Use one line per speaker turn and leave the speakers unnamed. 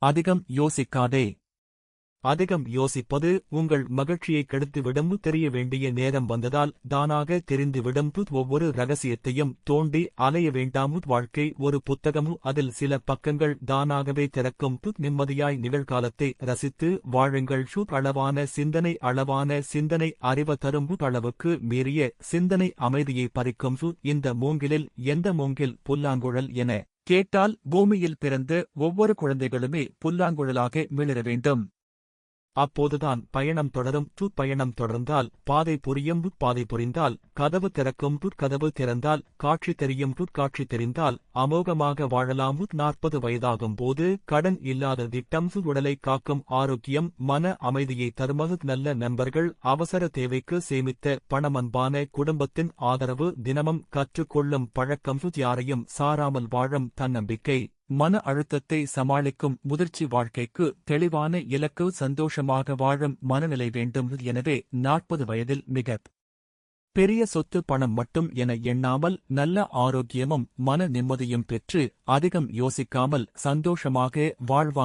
அதிகம் யோசிக்காதே. அதிகம் யோசிப்பது உங்கள் மகிழ்ச்சியை கெடுத்துவிடும். தெரிய வேண்டிய நேரம் வந்ததால் தானாக தெரிந்துவிடும். ஒவ்வொரு ரகசியத்தையும் தோண்டி அலைய வேண்டாம். வாழ்க்கை ஒரு புத்தகம், அதில் சில பக்கங்கள் தானாகவே திறக்கும். நிம்மதியாய் நிகழ்காலத்தை ரசித்து வாழுங்கள். அளவான சிந்தனை அறிவு தரும். அளவுக்கு மீறிய சிந்தனை அமைதியை பறிக்கும். இந்த மூங்கிலில் எந்த மூங்கில் புல்லாங்குழல் என கேட்டால் பூமியில் பிறந்த ஒவ்வொரு குழந்தைகளுமே புல்லாங்குழலாக மிளிர வேண்டும். அப்போதுதான் பயணம் தொடரும். பயணம் தொடர்ந்தால் பாதை புரியும். பாதை புரிந்தால் கதவு திறக்கும். கதவு திறந்தால் காட்சி தெரியும். காட்சி தெரிந்தால் அமோகமாக வாழலாம். 40 வயதாகும் போது கடன் இல்லாத திட்டம். உடலை காக்கும் ஆரோக்கியம், மன அமைதியை தருமது. நல்ல நண்பர்கள், அவசர தேவைக்கு சேமித்த பணமன்பான குடும்பத்தின் ஆதரவு, தினமும் கற்றுக்கொள்ளும் பழக்கம், யாரையும் சாராமல் வாழும் தன்னம்பிக்கை, மன அழுத்தத்தை சமாளிக்கும் முதிர்ச்சி, வாழ்க்கைக்கு தெளிவான இலக்கு, சந்தோஷமாக வாழும் மனநிலை வேண்டும். எனவே 40 வயதில் மிக பெரிய சொத்து பணம் மட்டும் என எண்ணாமல் நல்ல ஆரோக்கியமும் மன நிம்மதியும் பெற்று அதிகம் யோசிக்காமல் சந்தோஷமாக வாழ்வாங்க.